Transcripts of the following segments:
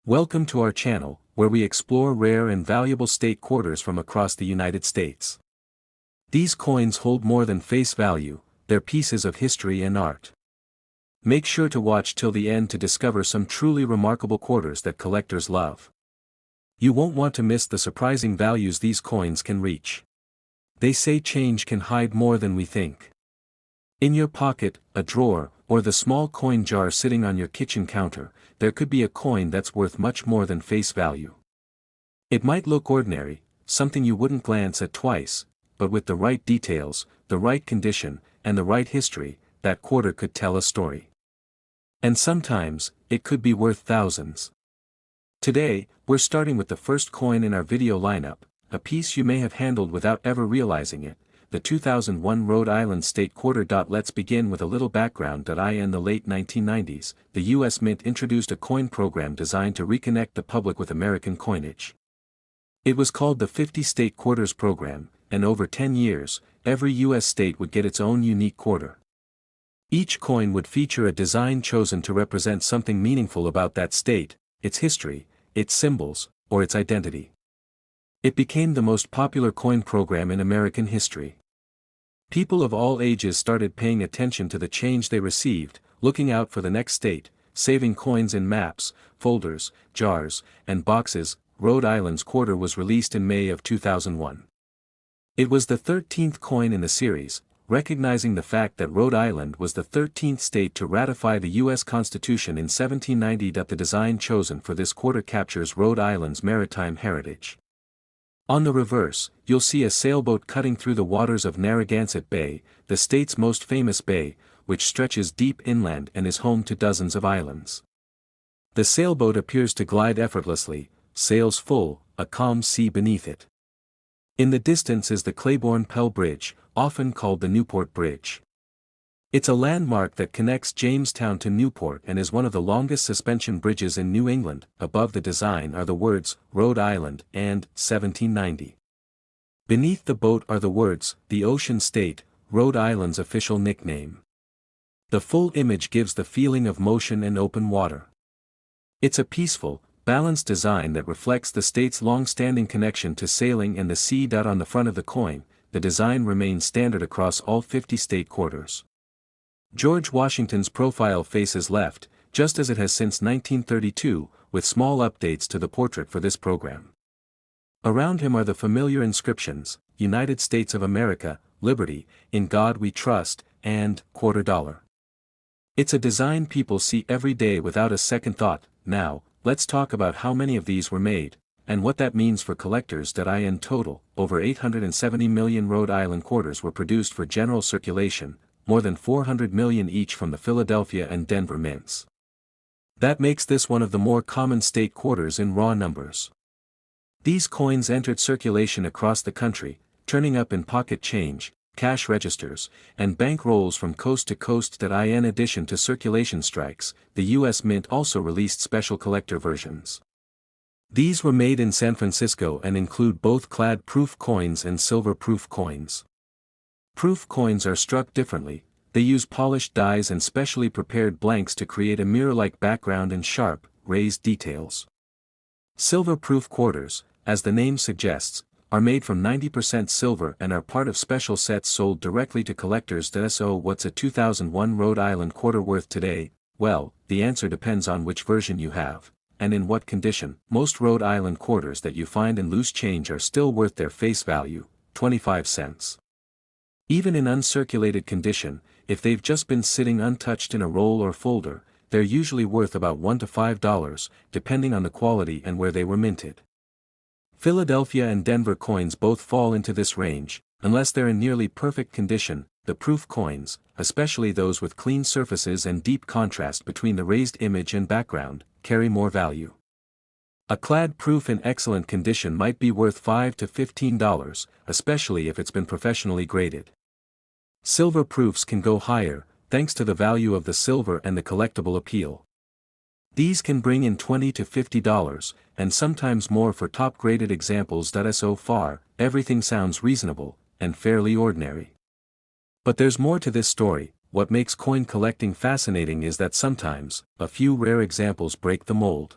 Welcome to our channel, where we explore rare and valuable state quarters from across the United States. These coins hold more than face value, they're pieces of history and art. Make sure to watch till the end to discover some truly remarkable quarters that collectors love. You won't want to miss the surprising values these coins can reach. They say change can hide more than we think. In your pocket, a drawer, or the small coin jar sitting on your kitchen counter, there could be a coin that's worth much more than face value. It might look ordinary, something you wouldn't glance at twice, but with the right details, the right condition, and the right history, that quarter could tell a story. And sometimes, it could be worth thousands. Today, we're starting with the first coin in our video lineup, a piece you may have handled without ever realizing it, the 2001 Rhode Island State Quarter. Let's begin with a little background. In the late 1990s, the U.S. Mint introduced a coin program designed to reconnect the public with American coinage. It was called the 50 State Quarters Program, and over 10 years, every U.S. state would get its own unique quarter. Each coin would feature a design chosen to represent something meaningful about that state, its history, its symbols, or its identity. It became the most popular coin program in American history. People of all ages started paying attention to the change they received, looking out for the next state, saving coins in maps, folders, jars, and boxes. Rhode Island's quarter was released in May of 2001. It was the 13th coin in the series, recognizing the fact that Rhode Island was the 13th state to ratify the U.S. Constitution in 1790. The design chosen for this quarter captures Rhode Island's maritime heritage. On the reverse, you'll see a sailboat cutting through the waters of Narragansett Bay, the state's most famous bay, which stretches deep inland and is home to dozens of islands. The sailboat appears to glide effortlessly, sails full, a calm sea beneath it. In the distance is the Claiborne-Pell Bridge, often called the Newport Bridge. It's a landmark that connects Jamestown to Newport and is one of the longest suspension bridges in New England. Above the design are the words, Rhode Island and 1790. Beneath the boat are the words, the Ocean State, Rhode Island's official nickname. The full image gives the feeling of motion and open water. It's a peaceful, balanced design that reflects the state's long-standing connection to sailing and the sea. On the front of the coin, the design remains standard across all 50 state quarters. George Washington's profile faces left, just as it has since 1932, with small updates to the portrait for this program. Around him are the familiar inscriptions, United States of America, Liberty, In God We Trust, and $quarter. It's a design people see every day without a second thought. Now, let's talk about how many of these were made, and what that means for collectors. In total, over 870 million Rhode Island quarters were produced for general circulation, more than 400 million each from the Philadelphia and Denver mints. That makes this one of the more common state quarters in raw numbers. These coins entered circulation across the country, turning up in pocket change, cash registers, and bank rolls from coast to coast. In addition to circulation strikes, the U.S. Mint also released special collector versions. These were made in San Francisco and include both clad-proof coins and silver-proof coins. Proof coins are struck differently, they use polished dies and specially prepared blanks to create a mirror-like background and sharp, raised details. Silver-proof quarters, as the name suggests, are made from 90% silver and are part of special sets sold directly to collectors. So what's a 2001 Rhode Island quarter worth today? Well, the answer depends on which version you have, and in what condition. Most Rhode Island quarters that you find in loose change are still worth their face value, 25 cents. Even in uncirculated condition, if they've just been sitting untouched in a roll or folder, they're usually worth about $1 to $5, depending on the quality and where they were minted. Philadelphia and Denver coins both fall into this range, unless they're in nearly perfect condition. The proof coins, especially those with clean surfaces and deep contrast between the raised image and background, carry more value. A clad proof in excellent condition might be worth $5 to $15, especially if it's been professionally graded. Silver proofs can go higher, thanks to the value of the silver and the collectible appeal. These can bring in $20 to $50, and sometimes more for top-graded examples. So far, everything sounds reasonable, and fairly ordinary. But there's more to this story. What makes coin collecting fascinating is that sometimes, a few rare examples break the mold.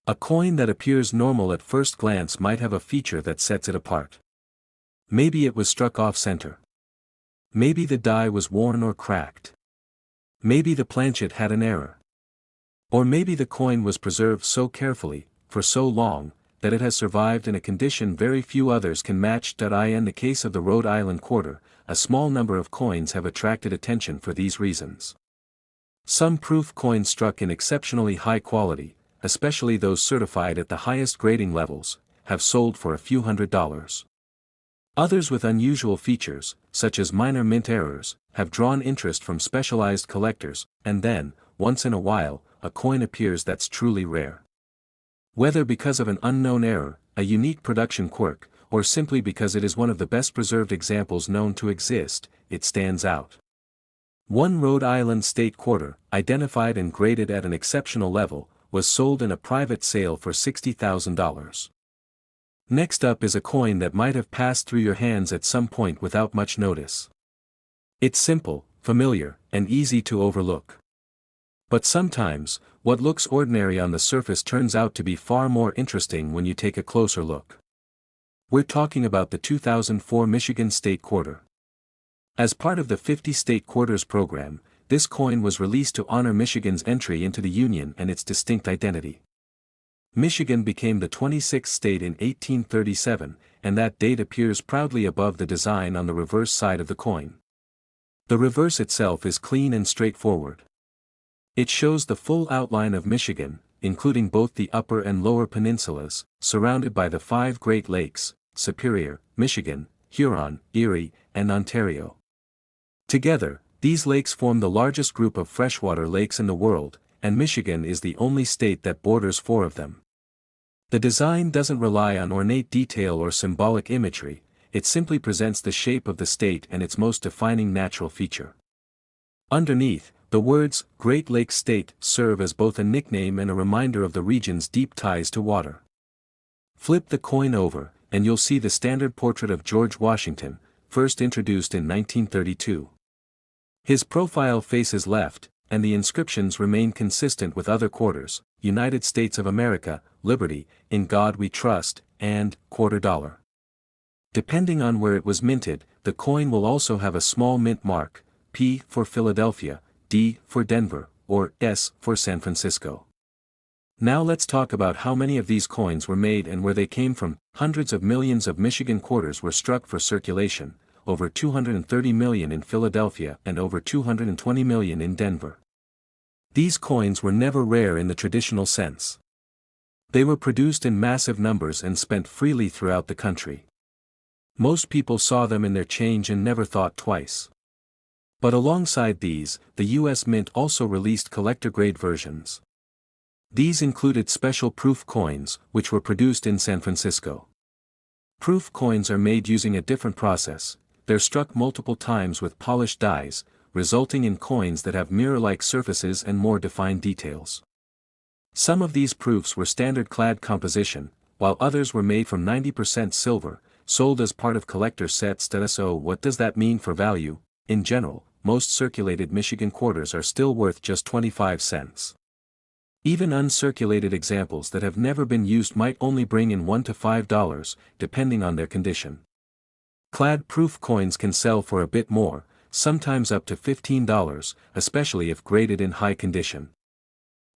A coin that appears normal at first glance might have a feature that sets it apart. Maybe it was struck off-center. Maybe the die was worn or cracked. Maybe the planchet had an error. Or maybe the coin was preserved so carefully, for so long, that it has survived in a condition very few others can match. In the case of the Rhode Island quarter, a small number of coins have attracted attention for these reasons. Some proof coins struck in exceptionally high quality, especially those certified at the highest grading levels, have sold for a few $100s. Others with unusual features, such as minor mint errors, have drawn interest from specialized collectors, and then, once in a while, a coin appears that's truly rare. Whether because of an unknown error, a unique production quirk, or simply because it is one of the best preserved examples known to exist, it stands out. One Rhode Island state quarter, identified and graded at an exceptional level, was sold in a private sale for $60,000. Next up is a coin that might have passed through your hands at some point without much notice. It's simple, familiar, and easy to overlook. But sometimes, what looks ordinary on the surface turns out to be far more interesting when you take a closer look. We're talking about the 2004 Michigan State Quarter. As part of the 50 State Quarters program, this coin was released to honor Michigan's entry into the Union and its distinct identity. Michigan became the 26th state in 1837, and that date appears proudly above the design on the reverse side of the coin. The reverse itself is clean and straightforward. It shows the full outline of Michigan, including both the upper and lower peninsulas, surrounded by the 5 Great Lakes, Superior, Michigan, Huron, Erie, and Ontario. Together, these lakes form the largest group of freshwater lakes in the world, and Michigan is the only state that borders 4 of them. The design doesn't rely on ornate detail or symbolic imagery, it simply presents the shape of the state and its most defining natural feature. Underneath, the words, Great Lakes State, serve as both a nickname and a reminder of the region's deep ties to water. Flip the coin over, and you'll see the standard portrait of George Washington, first introduced in 1932. His profile faces left, and the inscriptions remain consistent with other quarters: United States of America, Liberty, In God We Trust, and $quarter. Depending on where it was minted, the coin will also have a small mint mark, P for Philadelphia, D for Denver, or S for San Francisco. Now let's talk about how many of these coins were made and where they came from. Hundreds of millions of Michigan quarters were struck for circulation, over 230 million in Philadelphia and over 220 million in Denver. These coins were never rare in the traditional sense. They were produced in massive numbers and spent freely throughout the country. Most people saw them in their change and never thought twice. But alongside these, the U.S. Mint also released collector-grade versions. These included special proof coins, which were produced in San Francisco. Proof coins are made using a different process. They're struck multiple times with polished dies, resulting in coins that have mirror-like surfaces and more defined details. Some of these proofs were standard clad composition, while others were made from 90% silver, sold as part of collector sets. So what does that mean for value? In general, most circulated Michigan quarters are still worth just 25 cents. Even uncirculated examples that have never been used might only bring in $1 to $5, depending on their condition. Clad proof coins can sell for a bit more, sometimes up to $15, especially if graded in high condition.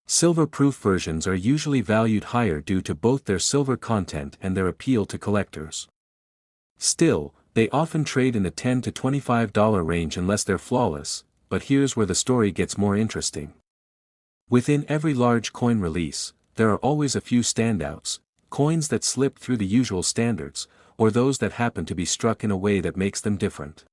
Silver proof versions are usually valued higher due to both their silver content and their appeal to collectors. Still, they often trade in the $10 to $25 range unless they're flawless, but here's where the story gets more interesting. Within every large coin release, there are always a few standouts, coins that slip through the usual standards, or those that happen to be struck in a way that makes them different.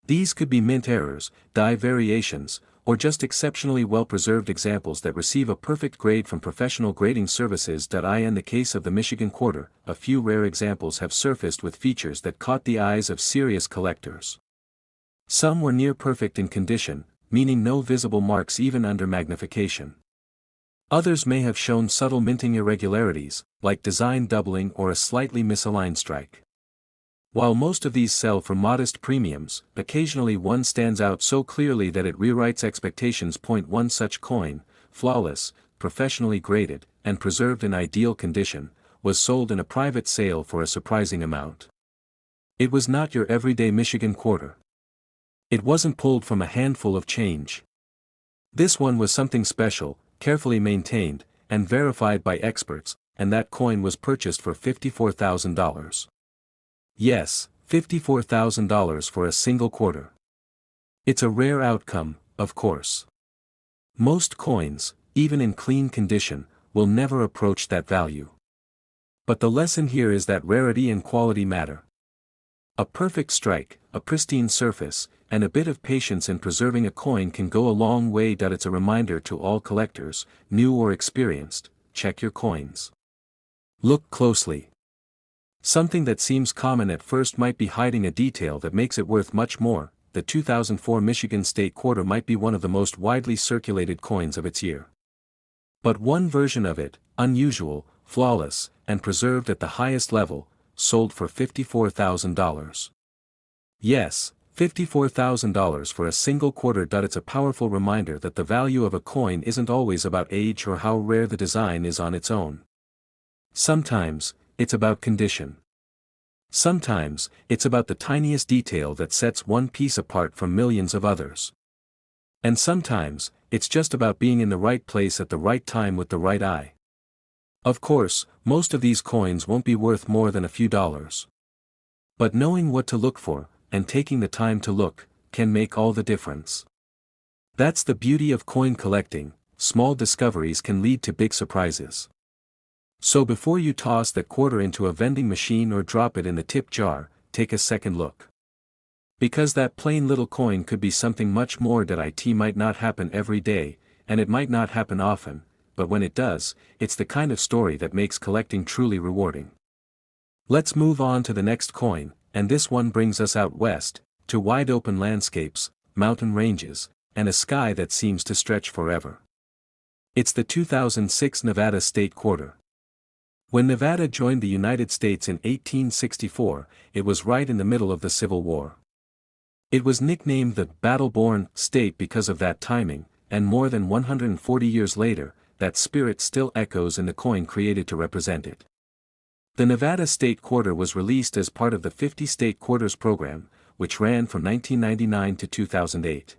These could be mint errors, die variations, or just exceptionally well-preserved examples that receive a perfect grade from professional grading services. In the case of the Michigan quarter, a few rare examples have surfaced with features that caught the eyes of serious collectors. Some were near perfect in condition, meaning no visible marks even under magnification. Others may have shown subtle minting irregularities, like design doubling or a slightly misaligned strike. While most of these sell for modest premiums, occasionally one stands out so clearly that it rewrites expectations. One such coin, flawless, professionally graded, and preserved in ideal condition, was sold in a private sale for a surprising amount. It was not your everyday Michigan quarter. It wasn't pulled from a handful of change. This one was something special, carefully maintained, and verified by experts, and that coin was purchased for $54,000. Yes, $54,000 for a single quarter. It's a rare outcome, of course. Most coins, even in clean condition, will never approach that value. But the lesson here is that rarity and quality matter. A perfect strike, a pristine surface, and a bit of patience in preserving a coin can go a long way. It's a reminder to all collectors, new or experienced: check your coins. Look closely. Something that seems common at first might be hiding a detail that makes it worth much more. The 2004 Michigan State Quarter might be one of the most widely circulated coins of its year. But one version of it, unusual, flawless, and preserved at the highest level, sold for $54,000. Yes, $54,000 for a single quarter. It's a powerful reminder that the value of a coin isn't always about age or how rare the design is on its own. Sometimes, it's about condition. Sometimes, it's about the tiniest detail that sets one piece apart from millions of others. And sometimes, it's just about being in the right place at the right time with the right eye. Of course, most of these coins won't be worth more than a few dollars. But knowing what to look for, and taking the time to look, can make all the difference. That's the beauty of coin collecting. Small discoveries can lead to big surprises. So before you toss that quarter into a vending machine or drop it in the tip jar, take a second look. Because that plain little coin could be something much more. It might not happen every day, and it might not happen often, but when it does, it's the kind of story that makes collecting truly rewarding. Let's move on to the next coin, and this one brings us out west, to wide open landscapes, mountain ranges, and a sky that seems to stretch forever. It's the 2006 Nevada State Quarter. When Nevada joined the United States in 1864, it was right in the middle of the Civil War. It was nicknamed the Battle-Born State because of that timing, and more than 140 years later, that spirit still echoes in the coin created to represent it. The Nevada State Quarter was released as part of the 50 State Quarters program, which ran from 1999 to 2008.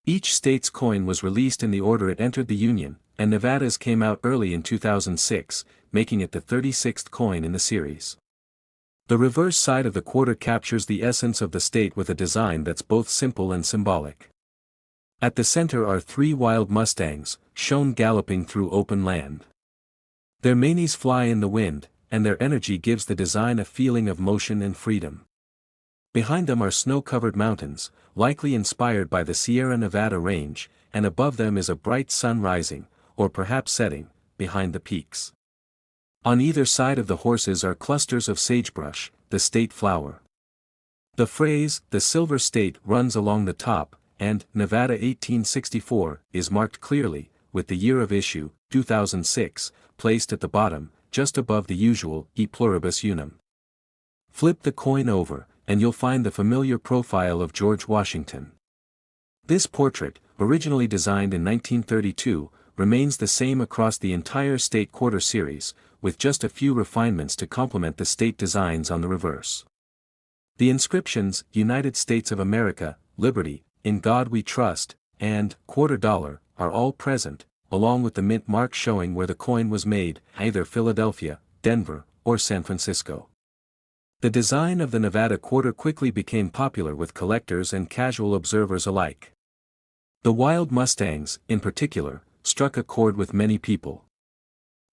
Each state's coin was released in the order it entered the Union, and Nevada's came out early in 2006, making it the 36th coin in the series. The reverse side of the quarter captures the essence of the state with a design that's both simple and symbolic. At the center are three wild mustangs, shown galloping through open land. Their manes fly in the wind, and their energy gives the design a feeling of motion and freedom. Behind them are snow-covered mountains, likely inspired by the Sierra Nevada range, and above them is a bright sun rising, or perhaps setting, behind the peaks. On either side of the horses are clusters of sagebrush, the state flower. The phrase, "the Silver State," runs along the top, and Nevada 1864 is marked clearly, with the year of issue, 2006, placed at the bottom, just above the usual E pluribus unum. Flip the coin over, and you'll find the familiar profile of George Washington. This portrait, originally designed in 1932, remains the same across the entire State Quarter series, with just a few refinements to complement the state designs on the reverse. The inscriptions, "United States of America, Liberty, In God We Trust," and "$quarter," are all present, along with the mint mark showing where the coin was made, either Philadelphia, Denver, or San Francisco. The design of the Nevada quarter quickly became popular with collectors and casual observers alike. The wild mustangs, in particular, struck a chord with many people.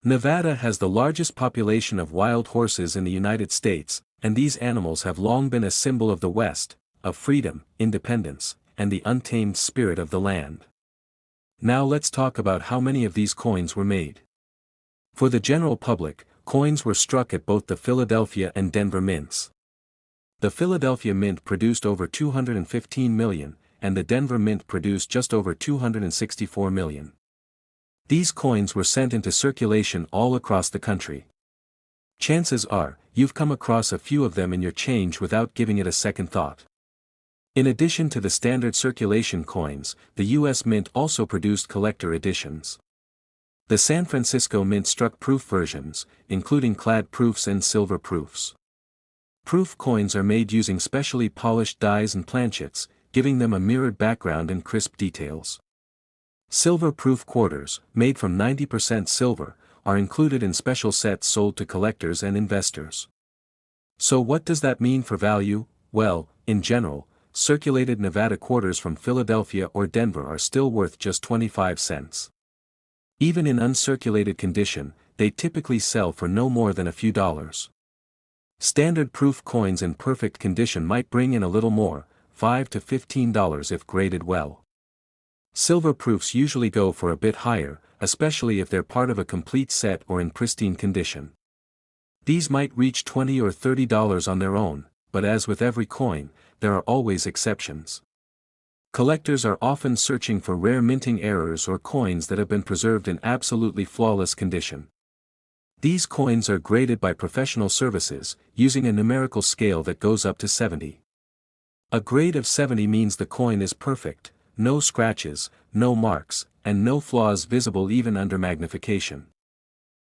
Nevada has the largest population of wild horses in the United States, and these animals have long been a symbol of the West, of freedom, independence, and the untamed spirit of the land. Now let's talk about how many of these coins were made. For the general public, coins were struck at both the Philadelphia and Denver mints. The Philadelphia mint produced over 215 million, and the Denver mint produced just over 264 million. These coins were sent into circulation all across the country. Chances are, you've come across a few of them in your change without giving it a second thought. In addition to the standard circulation coins, the U.S. Mint also produced collector editions. The San Francisco Mint struck proof versions, including clad proofs and silver proofs. Proof coins are made using specially polished dies and planchets, giving them a mirrored background and crisp details. Silver proof quarters, made from 90% silver, are included in special sets sold to collectors and investors. So what does that mean for value? Well, in general, circulated Nevada quarters from Philadelphia or Denver are still worth just 25 cents. Even in uncirculated condition, they typically sell for no more than a few dollars. Standard proof coins in perfect condition might bring in a little more, $5 to $15 if graded well. Silver proofs usually go for a bit higher, especially if they're part of a complete set or in pristine condition. These might reach $20 or $30 on their own, but as with every coin, there are always exceptions. Collectors are often searching for rare minting errors or coins that have been preserved in absolutely flawless condition. These coins are graded by professional services, using a numerical scale that goes up to 70. A grade of 70 means the coin is perfect, no scratches, no marks, and no flaws visible even under magnification.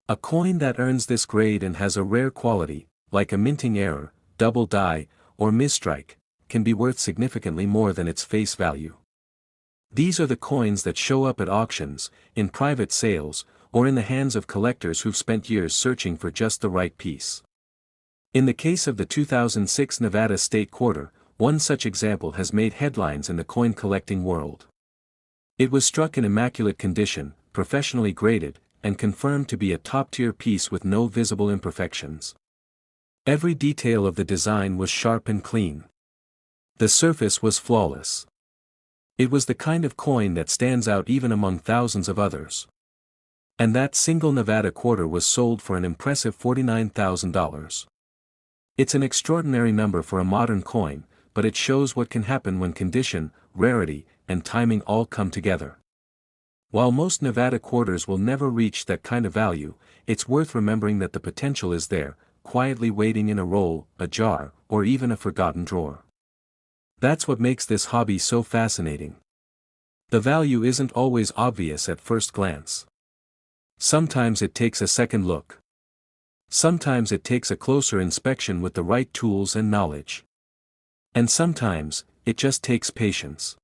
A coin that earns this grade and has a rare quality, like a minting error, double die, or misstrike, can be worth significantly more than its face value. These are the coins that show up at auctions, in private sales, or in the hands of collectors who've spent years searching for just the right piece. In the case of the 2006 Nevada State Quarter, one such example has made headlines in the coin collecting world. It was struck in immaculate condition, professionally graded, and confirmed to be a top-tier piece with no visible imperfections. Every detail of the design was sharp and clean. The surface was flawless. It was the kind of coin that stands out even among thousands of others. And that single Nevada quarter was sold for an impressive $49,000. It's an extraordinary number for a modern coin, but it shows what can happen when condition, rarity, and timing all come together. While most Nevada quarters will never reach that kind of value, it's worth remembering that the potential is there, quietly waiting in a roll, a jar, or even a forgotten drawer. That's what makes this hobby so fascinating. The value isn't always obvious at first glance. Sometimes it takes a second look. Sometimes it takes a closer inspection with the right tools and knowledge. And sometimes, it just takes patience.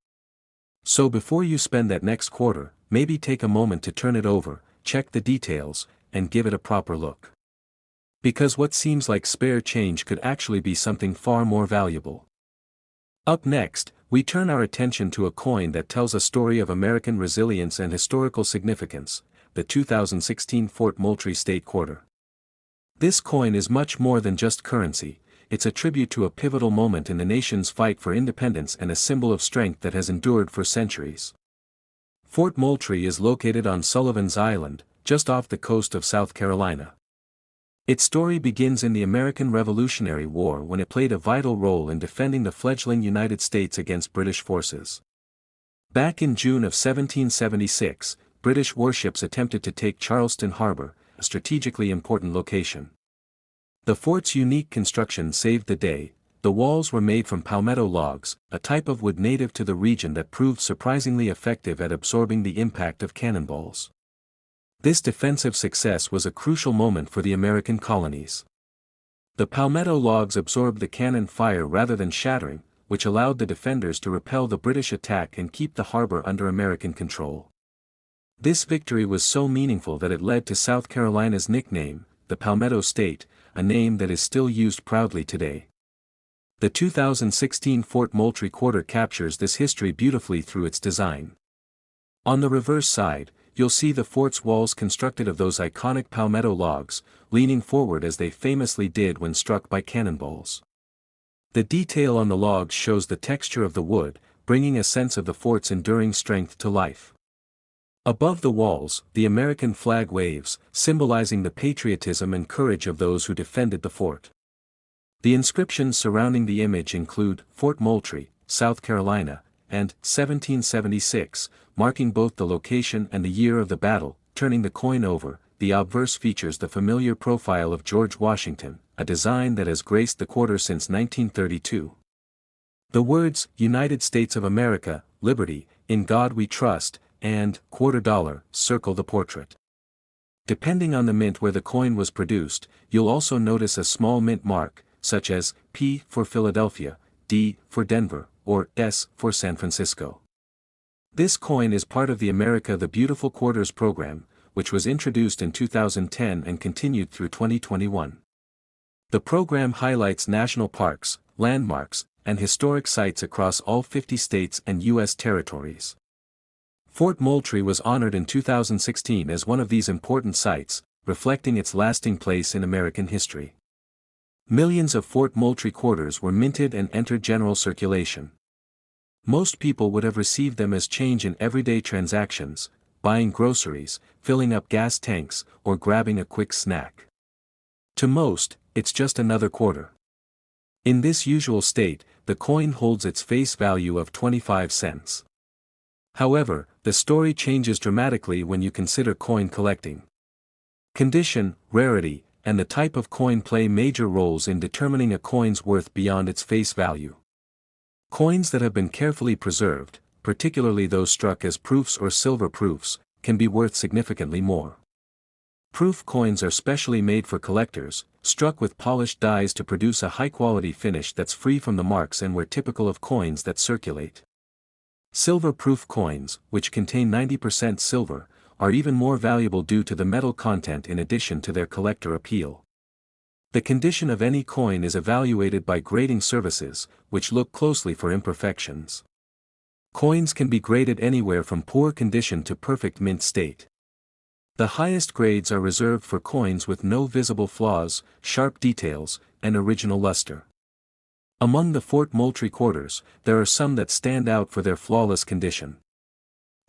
So before you spend that next quarter, maybe take a moment to turn it over, check the details, and give it a proper look. Because what seems like spare change could actually be something far more valuable. Up next, we turn our attention to a coin that tells a story of American resilience and historical significance, the 2016 Fort Moultrie State Quarter. This coin is much more than just currency, it's a tribute to a pivotal moment in the nation's fight for independence and a symbol of strength that has endured for centuries. Fort Moultrie is located on Sullivan's Island, just off the coast of South Carolina. Its story begins in the American Revolutionary War when it played a vital role in defending the fledgling United States against British forces. Back in June of 1776, British warships attempted to take Charleston Harbor, a strategically important location. The fort's unique construction saved the day. The walls were made from palmetto logs, a type of wood native to the region that proved surprisingly effective at absorbing the impact of cannonballs. This defensive success was a crucial moment for the American colonies. The palmetto logs absorbed the cannon fire rather than shattering, which allowed the defenders to repel the British attack and keep the harbor under American control. This victory was so meaningful that it led to South Carolina's nickname, the Palmetto State, a name that is still used proudly today. The 2016 Fort Moultrie Quarter captures this history beautifully through its design. On the reverse side, you'll see the fort's walls constructed of those iconic palmetto logs, leaning forward as they famously did when struck by cannonballs. The detail on the logs shows the texture of the wood, bringing a sense of the fort's enduring strength to life. Above the walls, the American flag waves, symbolizing the patriotism and courage of those who defended the fort. The inscriptions surrounding the image include Fort Moultrie, South Carolina, and 1776, marking both the location and the year of the battle. Turning the coin over, the obverse features the familiar profile of George Washington, a design that has graced the quarter since 1932. The words, United States of America, Liberty, In God We Trust, and $quarter circle the portrait. Depending on the mint where the coin was produced, you'll also notice a small mint mark, such as P for Philadelphia, D for Denver, or S for San Francisco. This coin is part of the America the Beautiful Quarters program, which was introduced in 2010 and continued through 2021. The program highlights national parks, landmarks, and historic sites across all 50 states and U.S. territories. Fort Moultrie was honored in 2016 as one of these important sites, reflecting its lasting place in American history. Millions of Fort Moultrie quarters were minted and entered general circulation. Most people would have received them as change in everyday transactions, buying groceries, filling up gas tanks, or grabbing a quick snack. To most, it's just another quarter. In this usual state, the coin holds its face value of 25 cents. However, the story changes dramatically when you consider coin collecting. Condition, rarity, and the type of coin play major roles in determining a coin's worth beyond its face value. Coins that have been carefully preserved, particularly those struck as proofs or silver proofs, can be worth significantly more. Proof coins are specially made for collectors, struck with polished dies to produce a high-quality finish that's free from the marks and were typical of coins that circulate. Silver-proof coins, which contain 90% silver, are even more valuable due to the metal content in addition to their collector appeal. The condition of any coin is evaluated by grading services, which look closely for imperfections. Coins can be graded anywhere from poor condition to perfect mint state. The highest grades are reserved for coins with no visible flaws, sharp details, and original luster. Among the Fort Moultrie quarters, there are some that stand out for their flawless condition.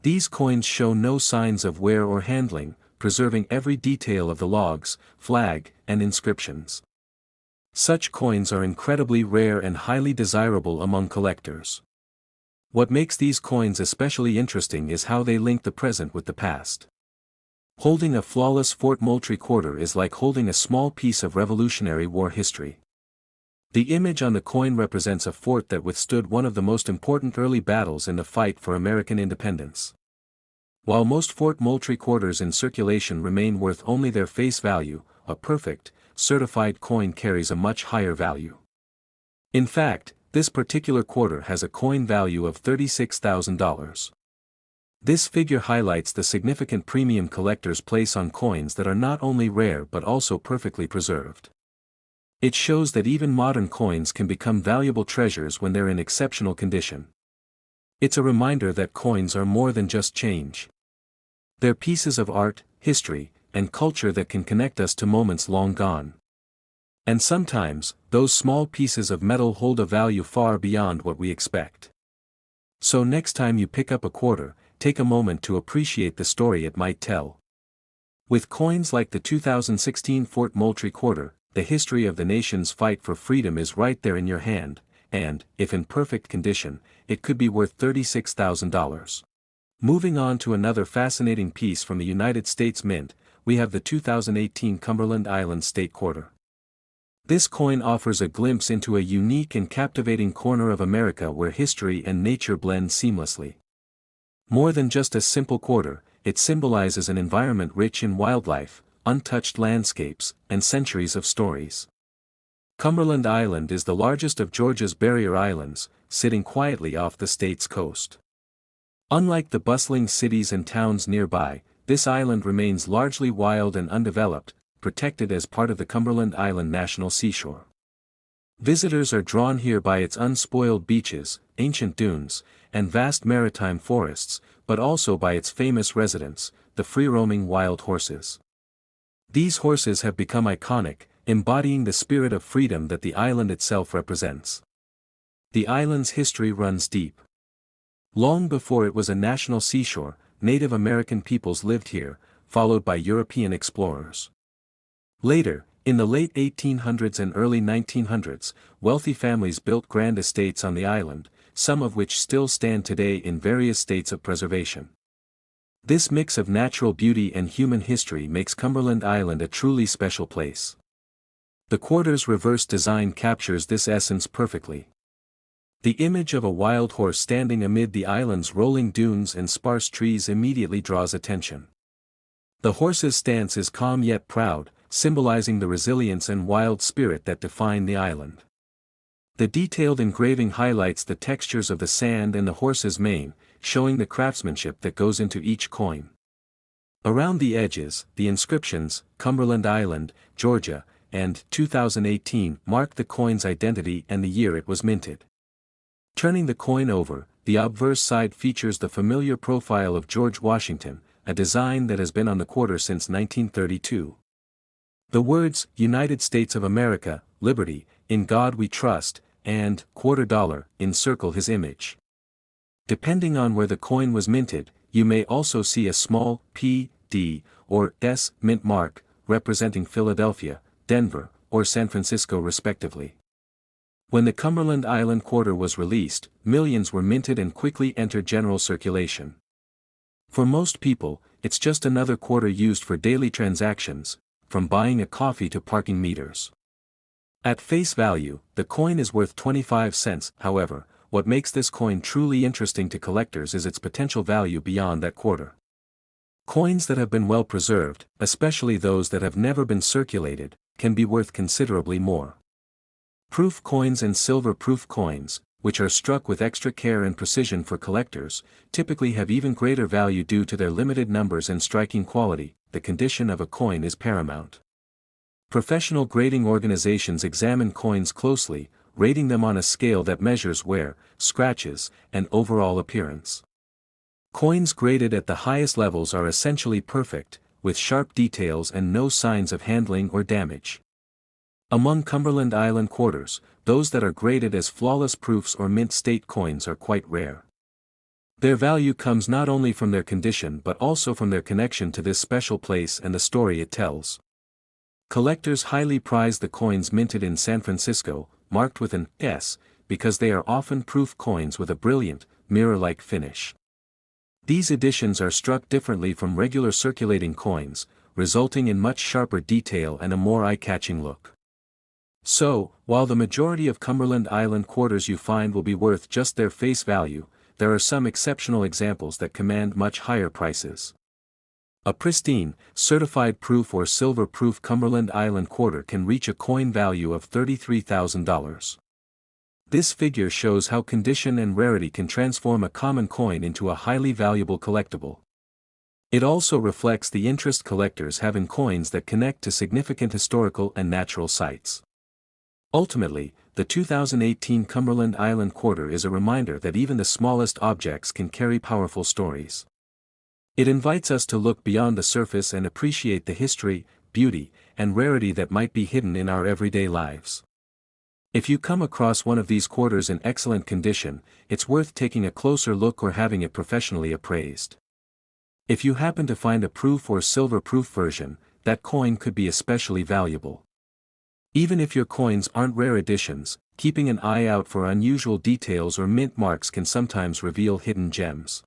These coins show no signs of wear or handling, preserving every detail of the logs, flag, and inscriptions. Such coins are incredibly rare and highly desirable among collectors. What makes these coins especially interesting is how they link the present with the past. Holding a flawless Fort Moultrie quarter is like holding a small piece of Revolutionary War history. The image on the coin represents a fort that withstood one of the most important early battles in the fight for American independence. While most Fort Moultrie quarters in circulation remain worth only their face value, a perfect, certified coin carries a much higher value. In fact, this particular quarter has a coin value of $36,000. This figure highlights the significant premium collectors place on coins that are not only rare but also perfectly preserved. It shows that even modern coins can become valuable treasures when they're in exceptional condition. It's a reminder that coins are more than just change. They're pieces of art, history, and culture that can connect us to moments long gone. And sometimes, those small pieces of metal hold a value far beyond what we expect. So next time you pick up a quarter, take a moment to appreciate the story it might tell. With coins like the 2016 Fort Moultrie quarter, the history of the nation's fight for freedom is right there in your hand, and, if in perfect condition, it could be worth $36,000. Moving on to another fascinating piece from the United States Mint, we have the 2018 Cumberland Island State Quarter. This coin offers a glimpse into a unique and captivating corner of America where history and nature blend seamlessly. More than just a simple quarter, it symbolizes an environment rich in wildlife, untouched landscapes, and centuries of stories. Cumberland Island is the largest of Georgia's barrier islands, sitting quietly off the state's coast. Unlike the bustling cities and towns nearby, this island remains largely wild and undeveloped, protected as part of the Cumberland Island National Seashore. Visitors are drawn here by its unspoiled beaches, ancient dunes, and vast maritime forests, but also by its famous residents, the free-roaming wild horses. These horses have become iconic, embodying the spirit of freedom that the island itself represents. The island's history runs deep. Long before it was a national seashore, Native American peoples lived here, followed by European explorers. Later, in the late 1800s and early 1900s, wealthy families built grand estates on the island, some of which still stand today in various states of preservation. This mix of natural beauty and human history makes Cumberland Island a truly special place. The quarter's reverse design captures this essence perfectly. The image of a wild horse standing amid the island's rolling dunes and sparse trees immediately draws attention. The horse's stance is calm yet proud, symbolizing the resilience and wild spirit that define the island. The detailed engraving highlights the textures of the sand and the horse's mane, showing the craftsmanship that goes into each coin. Around the edges, the inscriptions, Cumberland Island, Georgia, and 2018 mark the coin's identity and the year it was minted. Turning the coin over, the obverse side features the familiar profile of George Washington, a design that has been on the quarter since 1932. The words, United States of America, Liberty, In God We Trust, and $quarter encircle his image. Depending on where the coin was minted, you may also see a small P, D, or S mint mark, representing Philadelphia, Denver, or San Francisco respectively. When the Cumberland Island quarter was released, millions were minted and quickly entered general circulation. For most people, it's just another quarter used for daily transactions, from buying a coffee to parking meters. At face value, the coin is worth 25 cents, however, what makes this coin truly interesting to collectors is its potential value beyond that quarter. Coins that have been well preserved, especially those that have never been circulated, can be worth considerably more. Proof coins and silver-proof coins, which are struck with extra care and precision for collectors, typically have even greater value due to their limited numbers and striking quality. The condition of a coin is paramount. Professional grading organizations examine coins closely, rating them on a scale that measures wear, scratches, and overall appearance. Coins graded at the highest levels are essentially perfect, with sharp details and no signs of handling or damage. Among Cumberland Island quarters, those that are graded as flawless proofs or mint state coins are quite rare. Their value comes not only from their condition but also from their connection to this special place and the story it tells. Collectors highly prize the coins minted in San Francisco, marked with an S, because they are often proof coins with a brilliant, mirror-like finish. These editions are struck differently from regular circulating coins, resulting in much sharper detail and a more eye-catching look. So, while the majority of Cumberland Island quarters you find will be worth just their face value, there are some exceptional examples that command much higher prices. A pristine, certified proof or silver-proof Cumberland Island quarter can reach a coin value of $33,000. This figure shows how condition and rarity can transform a common coin into a highly valuable collectible. It also reflects the interest collectors have in coins that connect to significant historical and natural sites. Ultimately, the 2018 Cumberland Island quarter is a reminder that even the smallest objects can carry powerful stories. It invites us to look beyond the surface and appreciate the history, beauty, and rarity that might be hidden in our everyday lives. If you come across one of these quarters in excellent condition, it's worth taking a closer look or having it professionally appraised. If you happen to find a proof or silver-proof version, that coin could be especially valuable. Even if your coins aren't rare editions, keeping an eye out for unusual details or mint marks can sometimes reveal hidden gems.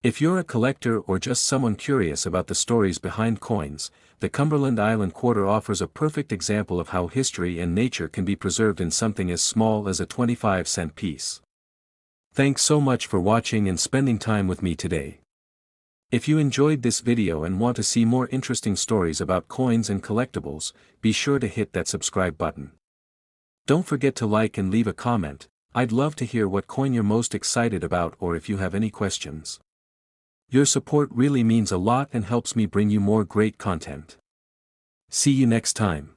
If you're a collector or just someone curious about the stories behind coins, the Cumberland Island quarter offers a perfect example of how history and nature can be preserved in something as small as a 25-cent piece. Thanks so much for watching and spending time with me today. If you enjoyed this video and want to see more interesting stories about coins and collectibles, be sure to hit that subscribe button. Don't forget to like and leave a comment. I'd love to hear what coin you're most excited about or if you have any questions. Your support really means a lot and helps me bring you more great content. See you next time.